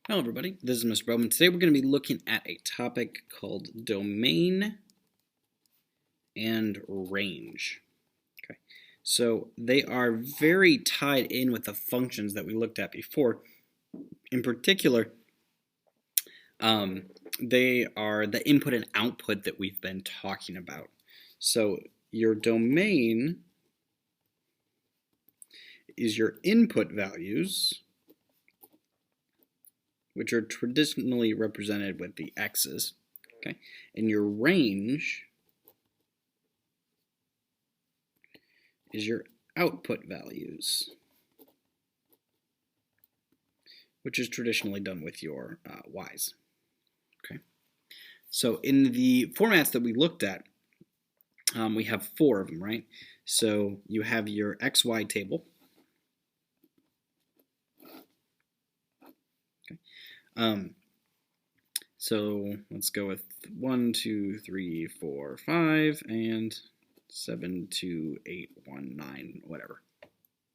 Hello everybody, this is Mr. Bowman. Today we're going to be looking at a topic called domain and range. Okay, so they are very tied in with the functions that we looked at before. In particular, they are the input and output that we've been talking about. So your domain is your input values, which are traditionally represented with the x's, okay? And your range is your output values, which is traditionally done with your y's, okay? So in the formats that we looked at, we have 4 of them, right? So you have your xy table. So let's go with 1, 2, 3, 4, 5, and 7, 2, 8, 1, 9, whatever.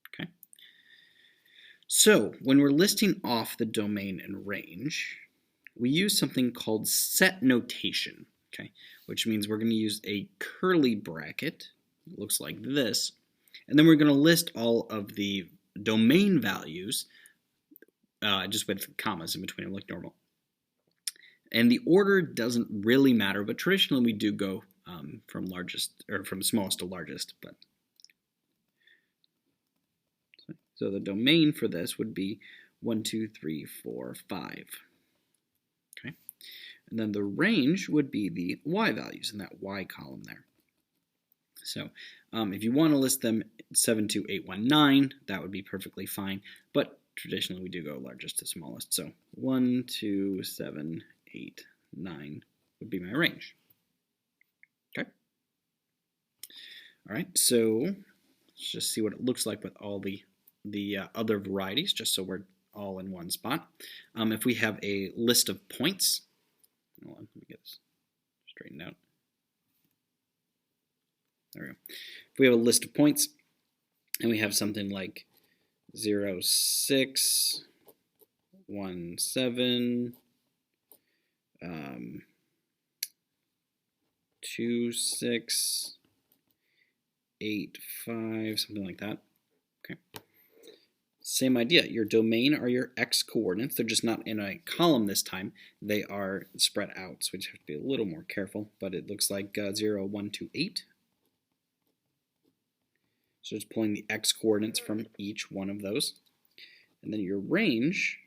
Okay. So when we're listing off the domain and range, we use something called set notation, okay, which means we're going to use a curly bracket. It looks like this, and then we're going to list all of the domain values just with commas in between them like normal. And the order doesn't really matter, but traditionally we do go from smallest to largest. But so the domain for this would be 1, 2, 3, 4, 5. Okay, and then the range would be the y values in that y column there. So if you want to list them 7, 2, 8, 1, 9, that would be perfectly fine. But traditionally we do go largest to smallest. So 1, 2, 7, 8, 9 would be my range. Okay. All right, so let's just see what it looks like with all the other varieties, just so we're all in one spot. If we have a list of points, hold on, let me get this straightened out. There we go. If we have a list of points and we have something like 0, 6, 1, 7, 2, 6, 8, 5, something like that. Okay. Same idea. Your domain are your x coordinates. They're just not in a column this time. They are spread out, so we just have to be a little more careful. But it looks like 0, 1, 2, 8. So just pulling the x coordinates from each one of those. And then your range,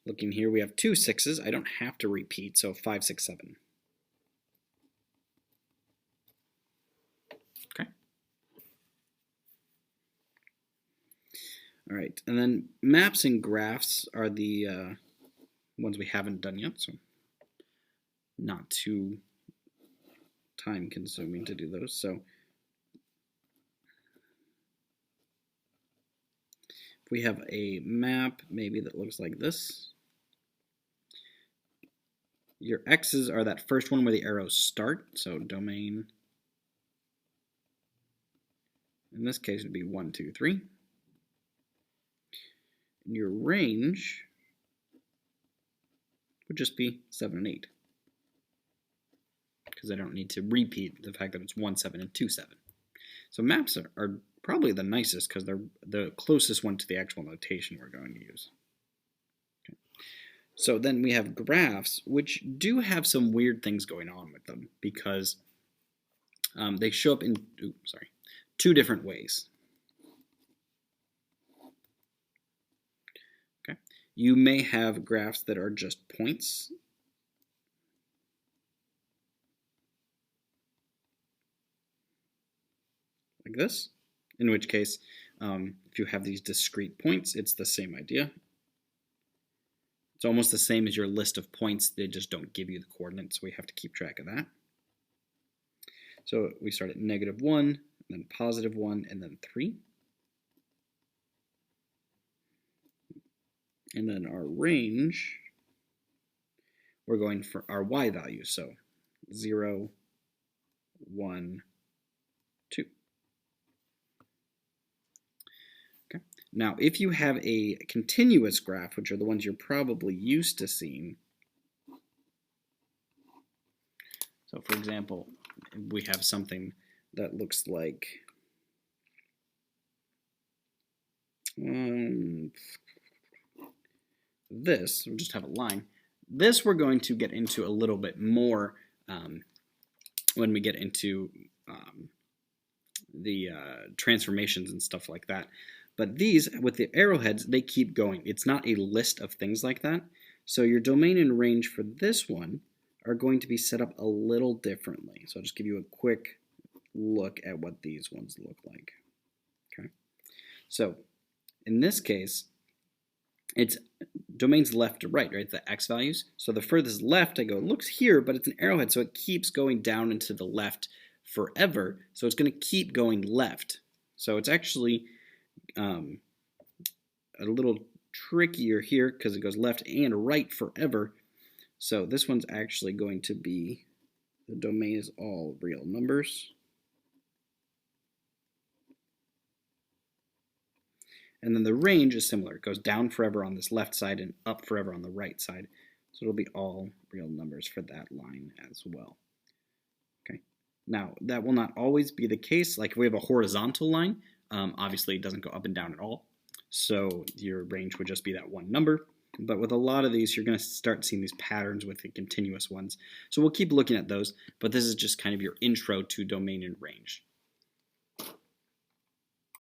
looking here, we have 2 6s. I don't have to repeat, so 5, 6, 7. Okay. All right, and then maps and graphs are the ones we haven't done yet, so not too time-consuming to do those. So if we have a map maybe that looks like this, your x's are that first one where the arrows start, so domain, in this case, would be 1, 2, 3. And your range would just be 7 and 8, because I don't need to repeat the fact that it's 1, 7, and 2, 7. So maps are probably the nicest because they're the closest one to the actual notation we're going to use. Okay. So then we have graphs, which do have some weird things going on with them because they show up in 2 different ways. Okay. You may have graphs that are just points. Like this, in which case, if you have these discrete points, it's the same idea. It's almost the same as your list of points. They just don't give you the coordinates, so we have to keep track of that. So we start at -1, and then +1, and then 3. And then our range, we're going for our y value, so 0, 1, 2. Okay. Now, if you have a continuous graph, which are the ones you're probably used to seeing, so for example, we have something that looks like this, we'll just have a line. This we're going to get into a little bit more when we get into the transformations and stuff like that. But these, with the arrowheads, they keep going. It's not a list of things like that. So your domain and range for this one are going to be set up a little differently. So I'll just give you a quick look at what these ones look like. Okay. So in this case, it's domains left to right, right? The x values. So the furthest left, I go, it looks here, but it's an arrowhead, so it keeps going down into the left forever. So it's going to keep going left. So it's actually a little trickier here because it goes left and right forever. So this one's actually going to be, the domain is all real numbers. And then the range is similar. It goes down forever on this left side and up forever on the right side. So it'll be all real numbers for that line as well. Okay. Now, that will not always be the case. Like if we have a horizontal line, obviously it doesn't go up and down at all. So your range would just be that one number. But with a lot of these, you're going to start seeing these patterns with the continuous ones. So we'll keep looking at those. But this is just kind of your intro to domain and range.